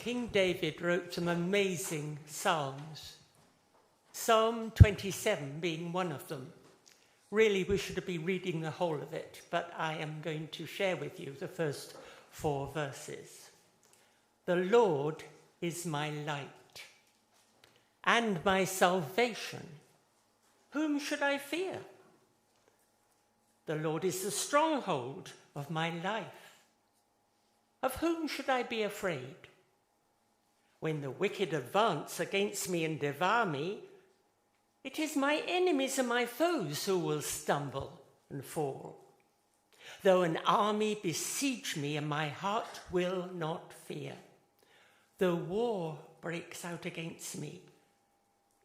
King David wrote some amazing psalms, Psalm 27 being one of them. Really, we should be reading the whole of it, but I am going to share with you the first 4 verses. The Lord is my light and my salvation. Whom should I fear? The Lord is the stronghold of my life. Of whom should I be afraid? When the wicked advance against me and devour me, it is my enemies and my foes who will stumble and fall. Though an army besiege me, and my heart will not fear. Though war breaks out against me,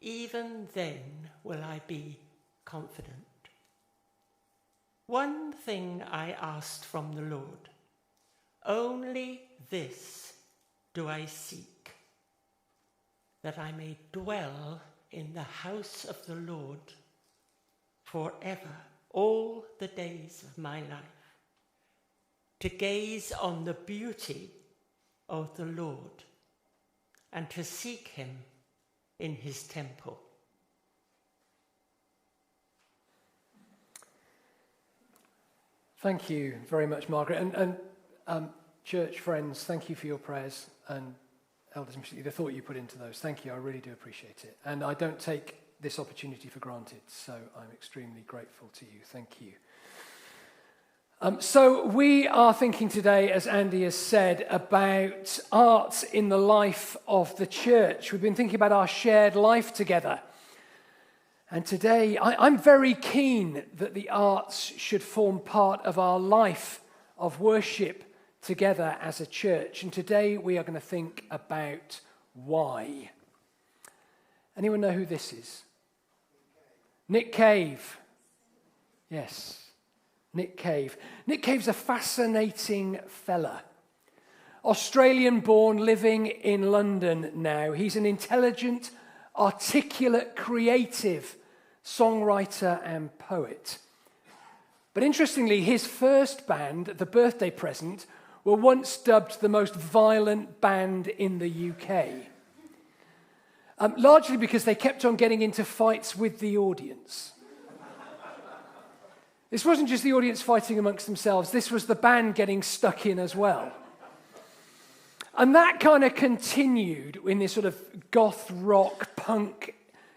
even then will I be confident. One thing I asked from the Lord, only this do I seek, that I may dwell in the house of the Lord forever, all the days of my life, to gaze on the beauty of the Lord and to seek him in his temple. Thank you very much, Margaret. And church friends, thank you for your prayers. And elders, the thought you put into those. Thank you. I really do appreciate it. And I don't take this opportunity for granted, so I'm extremely grateful to you. Thank you. So we are thinking today, as Andy has said, about art in the life of the church. We've been thinking about our shared life together. And today, I'm very keen that the arts should form part of our life of worship together as a church. And today we are going to think about why. Anyone know who this is? Nick Cave. Yes, Nick Cave. Nick Cave's a fascinating fella. Australian-born, living in London now. He's an intelligent, articulate, creative songwriter and poet. But interestingly, his first band, The Birthday Present, were once dubbed the most violent band in the UK. Largely because they kept on getting into fights with the audience. This wasn't just the audience fighting amongst themselves, this was the band getting stuck in as well. And that kind of continued in this sort of goth rock punk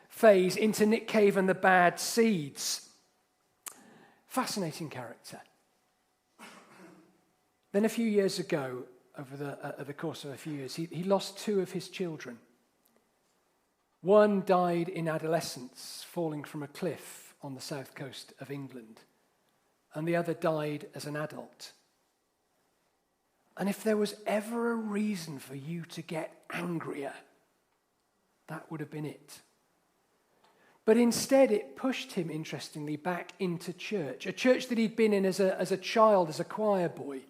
phase into Nick Cave and the Bad Seeds. Fascinating character. Then a few years ago, over the course of a few years, he lost 2 of his children. One died in adolescence, falling from a cliff on the south coast of England, and the other died as an adult. And if there was ever a reason for you to get angrier, that would have been it. But instead, it pushed him, interestingly, back into church, a church that he'd been in as a child, as a choir boy.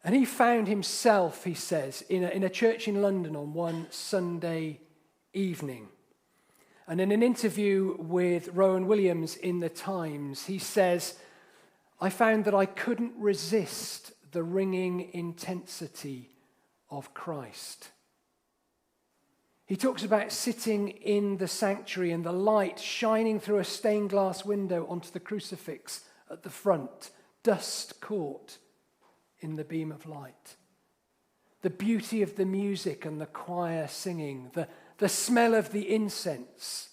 And he found himself, he says, in a church in London on one Sunday evening. And in an interview with Rowan Williams in The Times, he says, I found that I couldn't resist the ringing intensity of Christ. He talks about sitting in the sanctuary and the light shining through a stained glass window onto the crucifix at the front, dust caught in the beam of light. The beauty of the music and the choir singing, the smell of the incense.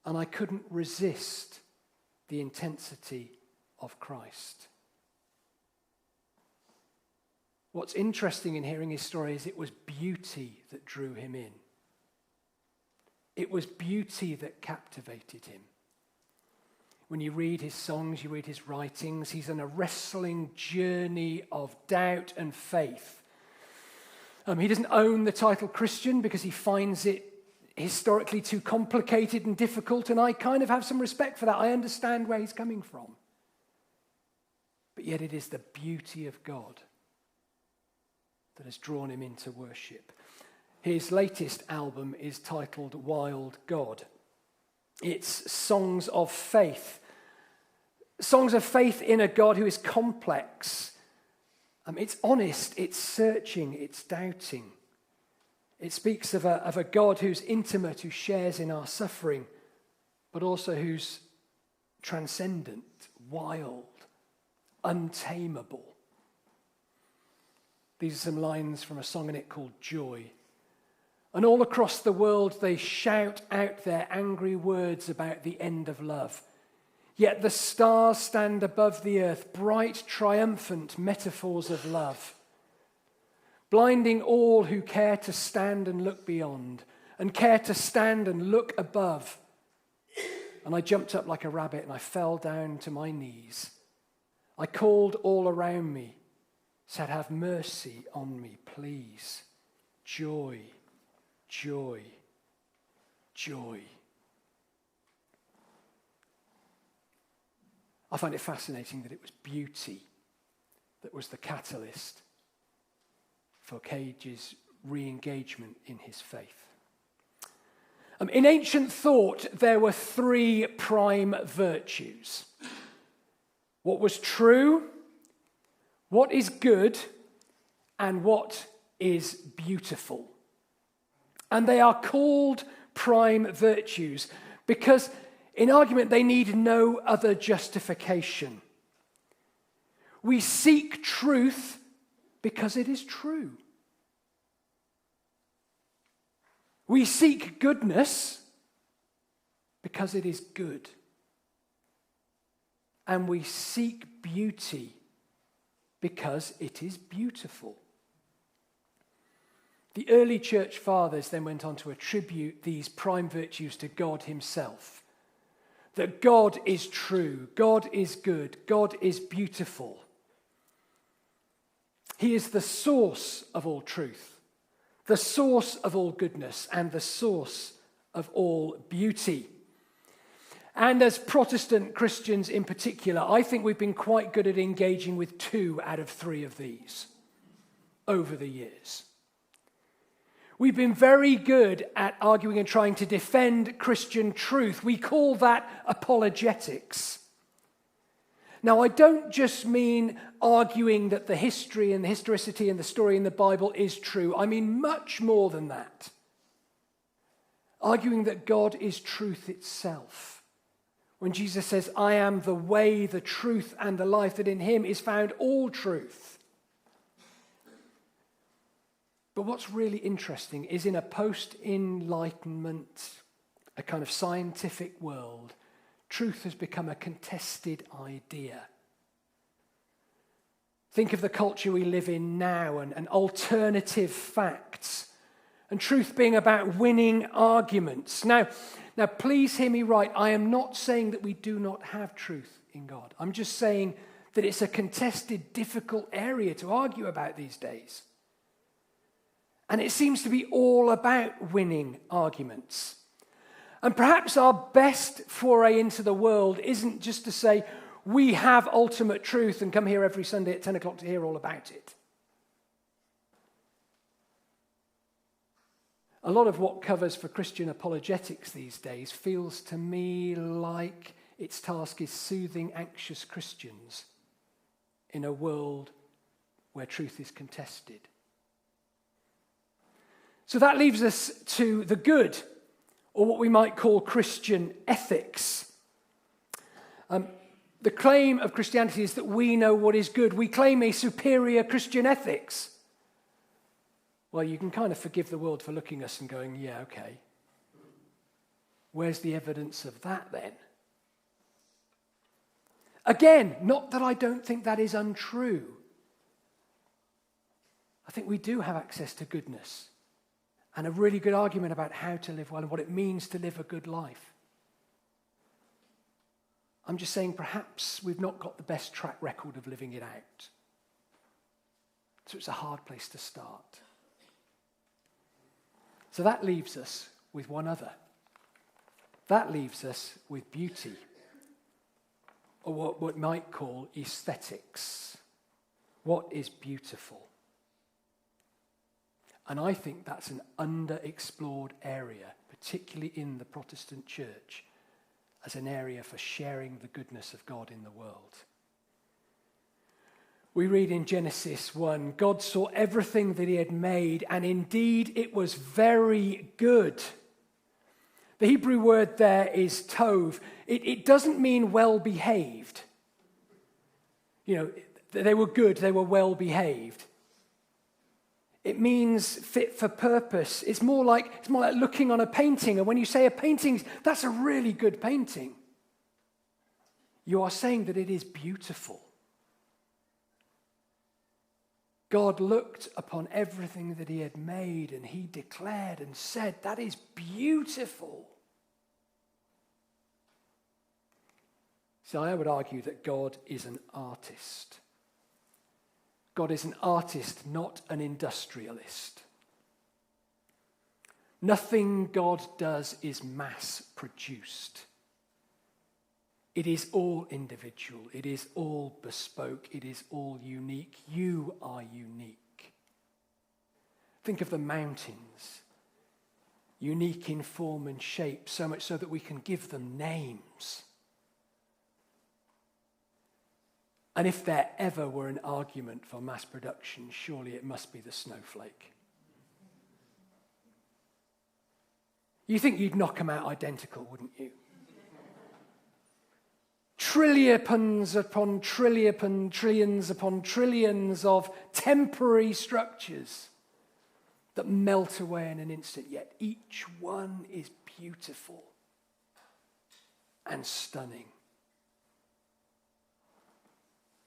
And I couldn't resist the intensity of Christ. What's interesting in hearing his story is it was beauty that drew him in. It was beauty that captivated him. When you read his songs, you read his writings, he's on a wrestling journey of doubt and faith. He doesn't own the title Christian because he finds it historically too complicated and difficult, and I kind of have some respect for that. I understand where he's coming from. But yet it is the beauty of God that has drawn him into worship. His latest album is titled Wild God. It's songs of faith in a God who is complex It's honest, it's searching, it's doubting. It speaks of a God who's intimate, who shares in our suffering, but also who's transcendent, wild, untamable. These are some lines from a song in it called Joy. And all across the world they shout out their angry words about the end of love. Yet the stars stand above the earth, bright, triumphant metaphors of love, blinding all who care to stand and look beyond, and care to stand and look above. And I jumped up like a rabbit and I fell down to my knees. I called all around me, said, have mercy on me, please. Joy, joy, joy. I find it fascinating that it was beauty that was the catalyst for Cage's re-engagement in his faith. In ancient thought, there were three prime virtues. What was true, what is good, and what is beautiful. And they are called prime virtues because in argument they need no other justification. We seek truth because it is true. We seek goodness because it is good. And we seek beauty because it is beautiful. The early church fathers then went on to attribute these prime virtues to God himself. That God is true, God is good, God is beautiful. He is the source of all truth, the source of all goodness, and the source of all beauty. And as Protestant Christians in particular, I think we've been quite good at engaging with 2 out of 3 of these over the years. We've been very good at arguing and trying to defend Christian truth. We call that apologetics. Now, I don't just mean arguing that the history and the historicity and the story in the Bible is true. I mean much more than that. Arguing that God is truth itself. When Jesus says, I am the way, the truth, and the life, that in him is found all truth. But what's really interesting is in a post-Enlightenment, a kind of scientific world, truth has become a contested idea. Think of the culture we live in now and alternative facts, and truth being about winning arguments. Now, please hear me right. I am not saying that we do not have truth in God. I'm just saying that it's a contested, difficult area to argue about these days. And it seems to be all about winning arguments. And perhaps our best foray into the world isn't just to say, we have ultimate truth and come here every Sunday at 10 o'clock to hear all about it. A lot of what covers for Christian apologetics these days feels to me like its task is soothing anxious Christians in a world where truth is contested. So that leaves us to the good, or what we might call Christian ethics. The claim of Christianity is that we know what is good. We claim a superior Christian ethics. Well, you can kind of forgive the world for looking at us and going, yeah, okay. Where's the evidence of that then? Again, not that I don't think that is untrue. I think we do have access to goodness. And a really good argument about how to live well and what it means to live a good life. I'm just saying perhaps we've not got the best track record of living it out. So it's a hard place to start. So that leaves us with one other. That leaves us with beauty, or what we might call aesthetics. What is beautiful? And I think that's an underexplored area, particularly in the Protestant church, as an area for sharing the goodness of God in the world. We read in Genesis 1, God saw everything that he had made, and indeed it was very good. The Hebrew word there is tov. It doesn't mean well-behaved. You know, they were good, they were well-behaved. It means fit for purpose. It's more like looking on a painting, and when you say a painting, that's a really good painting. You are saying that it is beautiful. God looked upon everything that he had made, and he declared and said, that is beautiful. So I would argue that God is an artist. God is an artist, not an industrialist. Nothing God does is mass-produced. It is all individual. It is all bespoke. It is all unique. You are unique. Think of the mountains. Unique in form and shape, so much so that we can give them names. And if there ever were an argument for mass production, surely it must be the snowflake. You think you'd knock them out identical, wouldn't you? Trillions upon trillions upon trillions of temporary structures that melt away in an instant, yet each one is beautiful and stunning.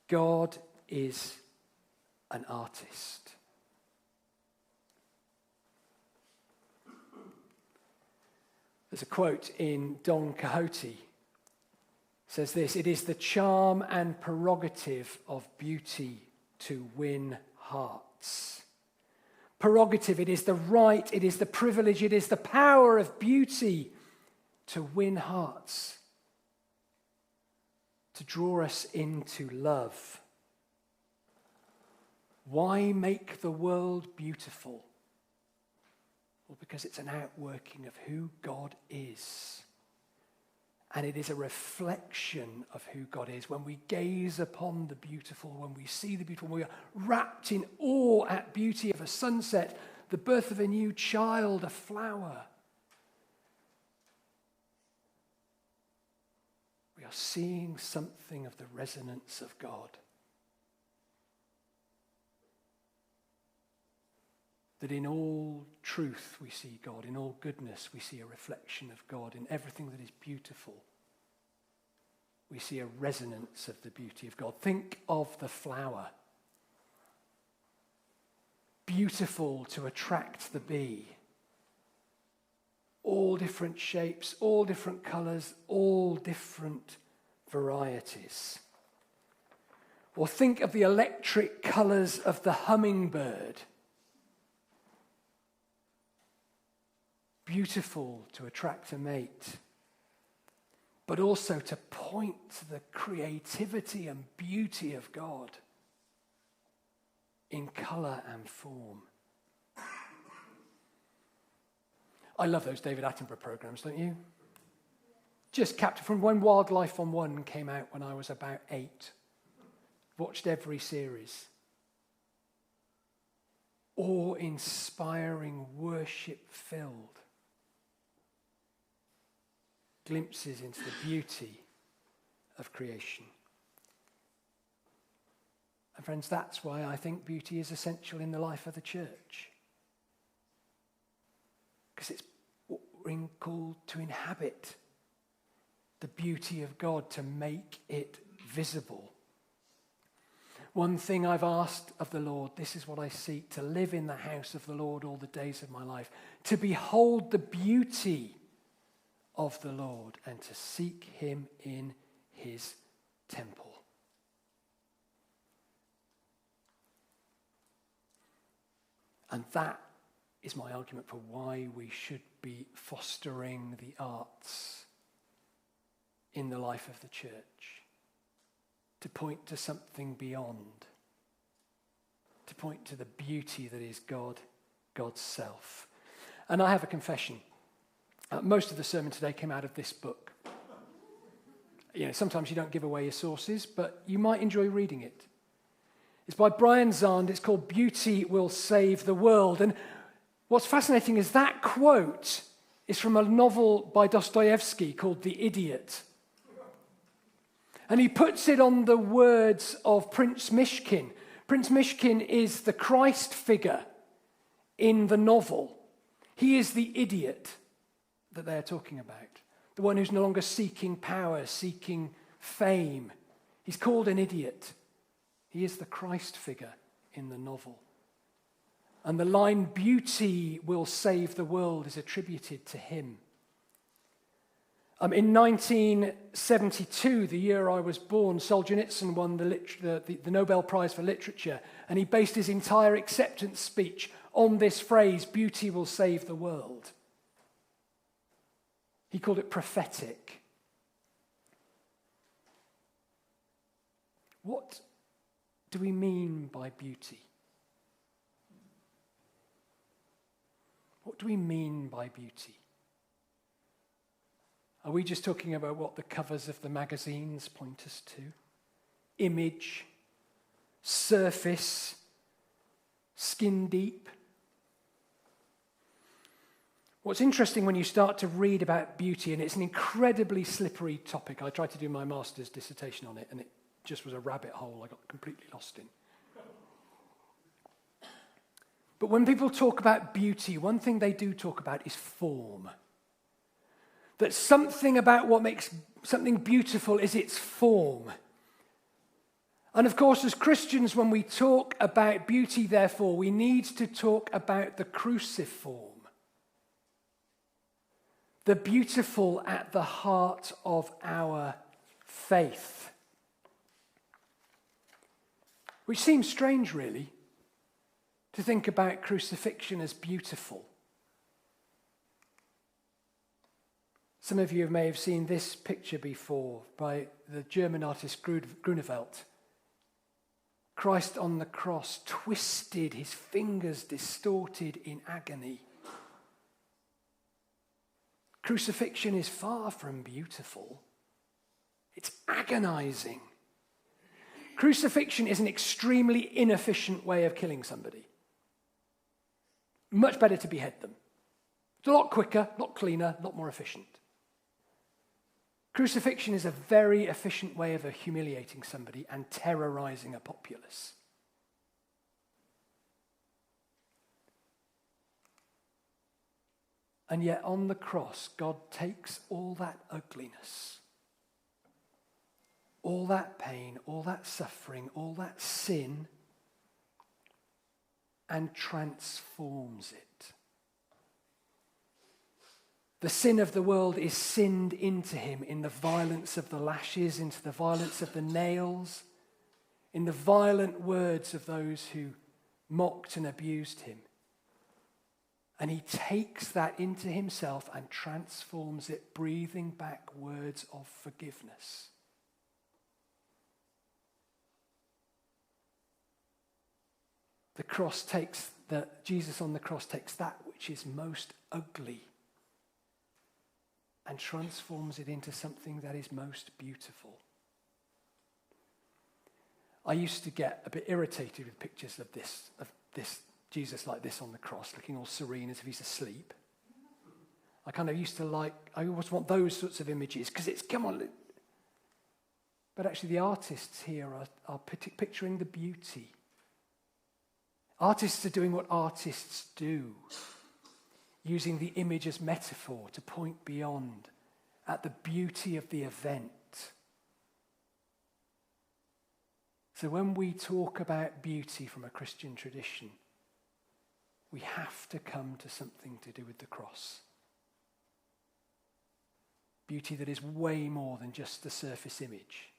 God is an artist. There's a quote in Don Quixote. It says this: it is the charm and prerogative of beauty to win hearts. Prerogative, it is the right, it is the privilege, it is the power of beauty to win hearts, to draw us into love. Why make the world beautiful? Well, because it's an outworking of who God is. And it is a reflection of who God is. When we gaze upon the beautiful, when we see the beautiful, when we are wrapped in awe at beauty of a sunset, the birth of a new child, a flower. We are seeing something of the resonance of God. That in all truth we see God, in all goodness we see a reflection of God, in everything that is beautiful we see a resonance of the beauty of God. Think of the flower. Beautiful to attract the bee. All different shapes, all different colours, all different varieties. Or think of the electric colours of the hummingbird. Beautiful to attract a mate, but also to point to the creativity and beauty of God in colour and form. I love those David Attenborough programs, don't you? Just captured from when Wildlife on One came out when I was about 8. Watched every series. Awe-inspiring, worship-filled glimpses into the beauty of creation. And friends, that's why I think beauty is essential in the life of the church. Because it's what we're called to inhabit the beauty of God, to make it visible. One thing I've asked of the Lord, this is what I seek, to live in the house of the Lord all the days of my life, to behold the beauty of the Lord and to seek him in his temple. And that is my argument for why we should be fostering the arts in the life of the church, to point to something beyond, to point to the beauty that is God, God's self. And I have a confession. Most of the sermon today came out of this book. You know, sometimes you don't give away your sources, but you might enjoy reading it. It's by Brian Zahnd. It's called Beauty Will Save the World. And what's fascinating is that quote is from a novel by Dostoevsky called The Idiot. And he puts it on the words of Prince Mishkin. Prince Mishkin is the Christ figure in the novel. He is the idiot that they're talking about. The one who's no longer seeking power, seeking fame. He's called an idiot. He is the Christ figure in the novel. And the line, beauty will save the world, is attributed to him. In 1972, the year I was born, Solzhenitsyn won the Nobel Prize for Literature, and he based his entire acceptance speech on this phrase, beauty will save the world. He called it prophetic. What do we mean by beauty? What do we mean by beauty? Are we just talking about what the covers of the magazines point us to? Image, surface, skin deep? What's interesting when you start to read about beauty, and it's an incredibly slippery topic. I tried to do my master's dissertation on it, and it just was a rabbit hole I got completely lost in. But when people talk about beauty, one thing they do talk about is form. That something about what makes something beautiful is its form. And of course, as Christians, when we talk about beauty, therefore, we need to talk about the cruciform. The beautiful at the heart of our faith. Which seems strange, really, to think about crucifixion as beautiful. Some of you may have seen this picture before by the German artist Grunewald. Christ on the cross, twisted, his fingers distorted in agony. Crucifixion is far from beautiful. It's agonizing. Crucifixion is an extremely inefficient way of killing somebody. Much better to behead them. It's a lot quicker, a lot cleaner, a lot more efficient. Crucifixion is a very efficient way of humiliating somebody and terrorizing a populace. And yet on the cross, God takes all that ugliness, all that pain, all that suffering, all that sin, and transforms it. The sin of the world is sinned into him in the violence of the lashes, into the violence of the nails, in the violent words of those who mocked and abused him. And he takes that into himself and transforms it, breathing back words of forgiveness. Jesus on the cross takes that which is most ugly and transforms it into something that is most beautiful. I used to get a bit irritated with pictures of this Jesus like this on the cross, looking all serene as if he's asleep. I always want those sorts of images, because it's, come on. But actually the artists here are picturing the beauty. Artists are doing what artists do, using the image as metaphor to point beyond at the beauty of the event. So when we talk about beauty from a Christian tradition, we have to come to something to do with the cross. Beauty that is way more than just the surface image.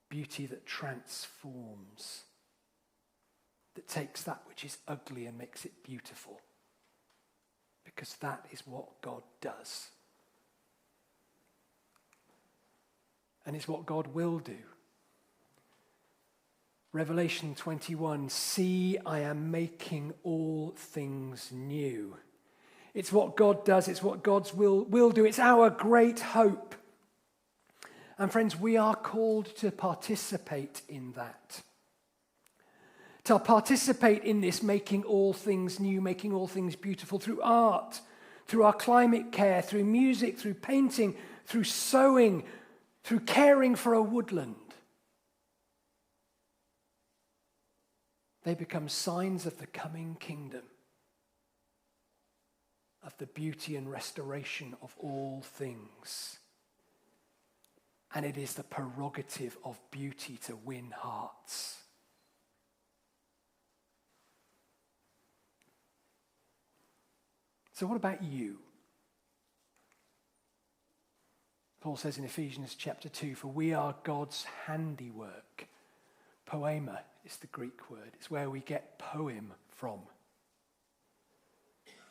Beauty that transforms, that takes that which is ugly and makes it beautiful. Because that is what God does. And it's what God will do. Revelation 21, see, I am making all things new. It's what God does. It's what God's will do. It's our great hope. And friends, we are called to participate in that. To participate in this making all things new, making all things beautiful through art, through our climate care, through music, through painting, through sewing, through caring for a woodland. They become signs of the coming kingdom, of the beauty and restoration of all things. And it is the prerogative of beauty to win hearts. So what about you? Paul says in Ephesians chapter 2, for we are God's handiwork. Poema is the Greek word. It's where we get poem from.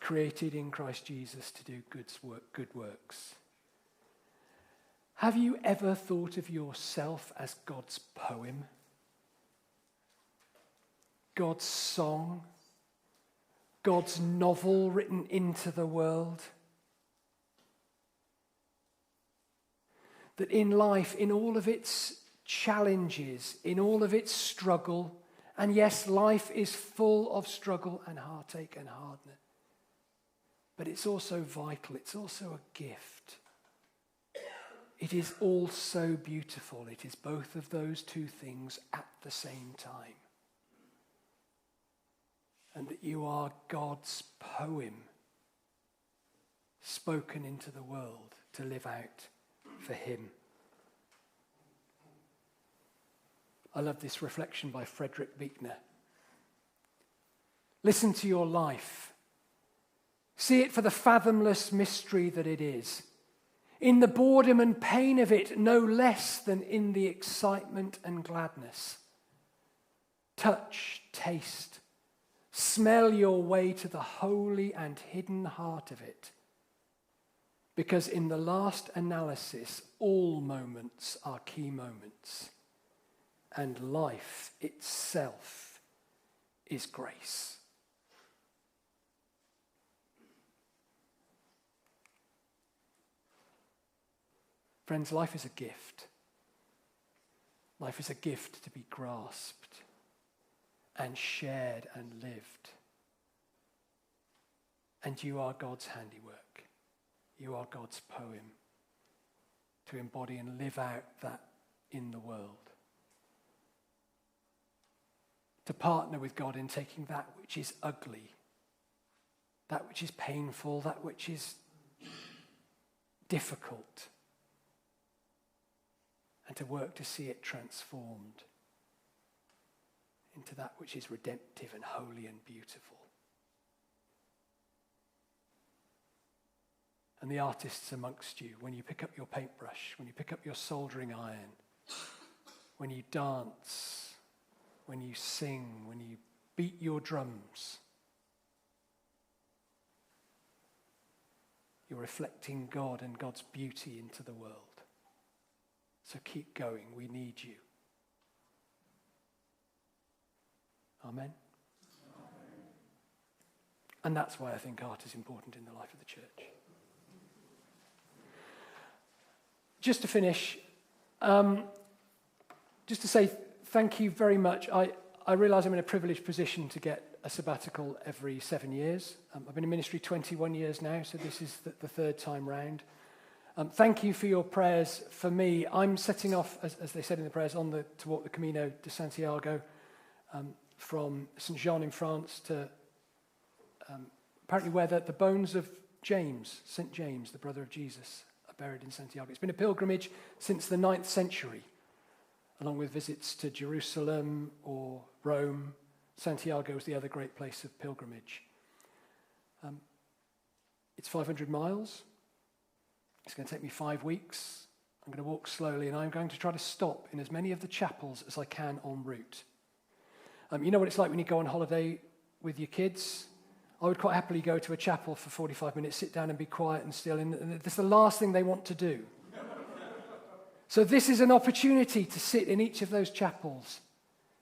Created in Christ Jesus to do good works. Have you ever thought of yourself as God's poem? God's song? God's novel written into the world? That in life, in all of its challenges, in all of its struggle, and yes, life is full of struggle and heartache and hardness, but it's also vital, it's also a gift. It is also beautiful. It is both of those two things at the same time. And that you are God's poem spoken into the world to live out for him. I love this reflection by Frederick Buechner. Listen to your life. See it for the fathomless mystery that it is. In the boredom and pain of it, no less than in the excitement and gladness. Touch, taste, smell your way to the holy and hidden heart of it. Because in the last analysis, all moments are key moments. And life itself is grace. Friends, life is a gift. Life is a gift to be grasped and shared and lived. And you are God's handiwork. You are God's poem to embody and live out that in the world. To partner with God in taking that which is ugly, that which is painful, that which is difficult, and to work to see it transformed into that which is redemptive and holy and beautiful. And the artists amongst you, when you pick up your paintbrush, when you pick up your soldering iron, when you dance, when you sing, when you beat your drums, you're reflecting God and God's beauty into the world. So keep going. We need you. Amen? Amen. And that's why I think art is important in the life of the church. Just to finish, just to say thank you very much. I realise I'm in a privileged position to get a sabbatical every 7 years. I've been in ministry 21 years now, so this is the third time round. Thank you for your prayers for me. I'm setting off, as they said in the prayers, to walk the Camino de Santiago from St. Jean in France to apparently where the bones of James, St. James, the brother of Jesus, are buried in Santiago. It's been a pilgrimage since the 9th century, along with visits to Jerusalem or Rome. Santiago is the other great place of pilgrimage. It's 500 miles. It's going to take me 5 weeks. I'm going to walk slowly, and I'm going to try to stop in as many of the chapels as I can en route. You know what it's like when you go on holiday with your kids? I would quite happily go to a chapel for 45 minutes, sit down and be quiet and still, and that's the last thing they want to do. So this is an opportunity to sit in each of those chapels,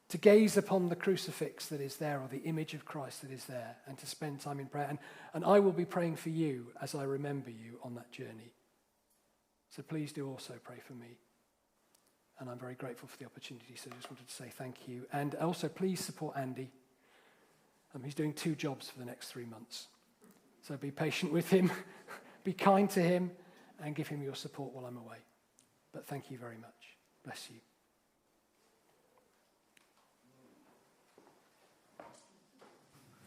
to gaze upon the crucifix that is there, or the image of Christ that is there, and to spend time in prayer. And I will be praying for you as I remember you on that journey. So please do also pray for me. And I'm very grateful for the opportunity, so I just wanted to say thank you. And also, please support Andy. He's doing 2 jobs for the next 3 months. So be patient with him, be kind to him, and give him your support while I'm away. But thank you very much. Bless you.